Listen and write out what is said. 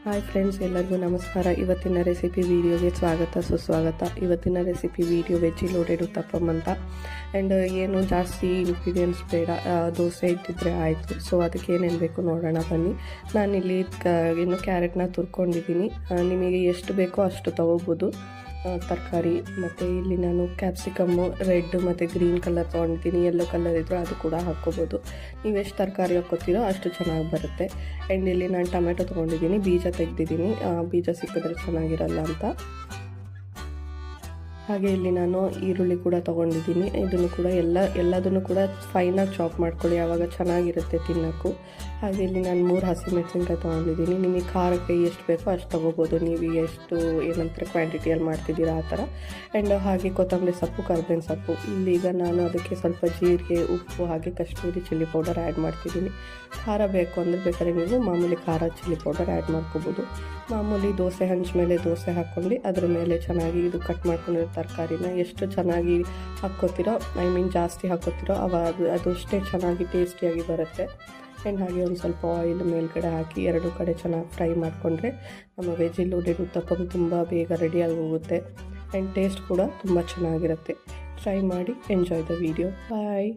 Hi friends, ಎಲ್ಲರಿಗೂ ನಮಸ್ಕಾರ. ಇವತ್ತಿನ ರೆಸಿಪಿ ವಿಡಿಯೋಗೆ ಸ್ವಾಗತ ಸುಸ್ವಾಗತ. ಇವತ್ತಿನ ರೆಸಿಪಿ ವಿಡಿಯೋ ವೆಜ್ ಲೋಡೆಡ್ ಉತ್ತಪ್ಪಂ ಅಂತ. ಆ್ಯಂಡ್ ಏನು ಜಾಸ್ತಿ ಇಂಗ್ರೀಡಿಯೆಂಟ್ಸ್ ಬೇಡ, ದೋಸೆ ಇಟ್ಟಿದ್ರೆ ಆಯಿತು. ಸೊ ಅದಕ್ಕೆ ಏನೇನು ಬೇಕು ನೋಡೋಣ ಬನ್ನಿ. ನಾನಿಲ್ಲಿ ಇನ್ನು ಕ್ಯಾರೆಟ್ನ ತುರ್ಕೊಂಡಿದ್ದೀನಿ. ನಿಮಗೆ ಎಷ್ಟು ಬೇಕೋ ಅಷ್ಟು ತೊಗೋಬೋದು ತರಕಾರಿ. ಮತ್ತು ಇಲ್ಲಿ ನಾನು ಕ್ಯಾಪ್ಸಿಕಮ್ಮು ರೆಡ್ ಮತ್ತು ಗ್ರೀನ್ ಕಲರ್ ತೊಗೊಂಡಿದ್ದೀನಿ. ಯೆಲ್ಲೋ ಕಲರ್ ಇದ್ದರೂ ಅದು ಕೂಡ ಹಾಕ್ಕೋಬೋದು. ನೀವು ಎಷ್ಟು ತರಕಾರಿ ಹಾಕ್ಕೋತೀರೋ ಅಷ್ಟು ಚೆನ್ನಾಗಿ ಬರುತ್ತೆ. ಆ್ಯಂಡ್ ಇಲ್ಲಿ ನಾನು ಟೊಮೆಟೊ ತೊಗೊಂಡಿದ್ದೀನಿ, ಬೀಜ ತೆಗೆದಿದ್ದೀನಿ, ಬೀಜ ಸಿಕ್ಕಿದ್ರೆ ಚೆನ್ನಾಗಿರಲ್ಲ ಅಂತ. ಹಾಗೆ ಇಲ್ಲಿ ನಾನು ಈರುಳ್ಳಿ ಕೂಡ ತೊಗೊಂಡಿದ್ದೀನಿ. ಇದನ್ನು ಕೂಡ ಎಲ್ಲದನ್ನು ಕೂಡ ಫೈನಾಗಿ ಚಾಪ್ ಮಾಡ್ಕೊಳ್ಳಿ, ಆವಾಗ ಚೆನ್ನಾಗಿರುತ್ತೆ ತಿನ್ನೋಕ್ಕೂ. ಹಾಗೆ ಇಲ್ಲಿ ನಾನು 3 ಹಸಿಮೆಣಸಿನ್ಕಾಯಿ ತೊಗೊಂಡಿದ್ದೀನಿ. ನಿಮಗೆ ಖಾರಕ್ಕೆ ಎಷ್ಟು ಬೇಕೋ ಅಷ್ಟು ತೊಗೋಬೋದು, ನೀವು ಎಷ್ಟು ಏನಂತಾರೆ ಕ್ವಾಂಟಿಟಿಯಲ್ಲಿ ಮಾಡ್ತಿದ್ದೀರಾ ಆ ಥರ. ಆ್ಯಂಡ್ ಹಾಗೆ ಕೊತ್ತಂಬರಿ ಸೊಪ್ಪು, ಕರ್ಬೇವಿನ ಸೊಪ್ಪು. ಇಲ್ಲೀಗ ನಾನು ಅದಕ್ಕೆ ಸ್ವಲ್ಪ ಜೀರಿಗೆ, ಉಪ್ಪು ಹಾಗೆ ಕಾಶ್ಮೀರಿ ಚಿಲ್ಲಿ ಪೌಡರ್ ಆ್ಯಡ್ ಮಾಡ್ತಿದ್ದೀನಿ. ಖಾರ ಬೇಕು ಅಂದರೆ ಬೇಕಾದ್ರೆ ನೀವು ಮಾಮೂಲಿ ಖಾರ ಚಿಲ್ಲಿ ಪೌಡರ್ ಆ್ಯಡ್ ಮಾಡ್ಕೋಬೋದು. ಮಾಮೂಲಿ ದೋಸೆ ಹಂಚ್ ಮೇಲೆ ದೋಸೆ ಹಾಕ್ಕೊಂಡು ಅದ್ರ ಮೇಲೆ ಚೆನ್ನಾಗಿ ಇದು ಕಟ್ ಮಾಡ್ಕೊಂಡಿರೋ ತರಕಾರಿನ ಎಷ್ಟು ಚೆನ್ನಾಗಿ ಹಾಕ್ಕೋತಿರೋ, ಜಾಸ್ತಿ ಹಾಕ್ಕೋತಿರೋ ಅದು ಅಷ್ಟೇ ಚೆನ್ನಾಗಿ ಟೇಸ್ಟಿಯಾಗಿ ಬರುತ್ತೆ. ಆ್ಯಂಡ್ ಹಾಗೆ ಒಂದು ಸ್ವಲ್ಪ ಆಯಿಲ್ ಮೇಲ್ಗಡೆ ಹಾಕಿ 2 ಕಡೆ ಚೆನ್ನಾಗಿ ಫ್ರೈ ಮಾಡಿಕೊಂಡ್ರೆ ನಮ್ಮ ವೆಜ್ ಲೋಡೆಡ್ ಉತ್ತಪ್ಪಂ ತುಂಬ ಬೇಗ ರೆಡಿಯಾಗಿ ಹೋಗುತ್ತೆ. ಆ್ಯಂಡ್ ಟೇಸ್ಟ್ ಕೂಡ ತುಂಬ ಚೆನ್ನಾಗಿರುತ್ತೆ. ಟ್ರೈ ಮಾಡಿ, ಎಂಜಾಯ್ ದ ವಿಡಿಯೋ. ಬಾಯ್.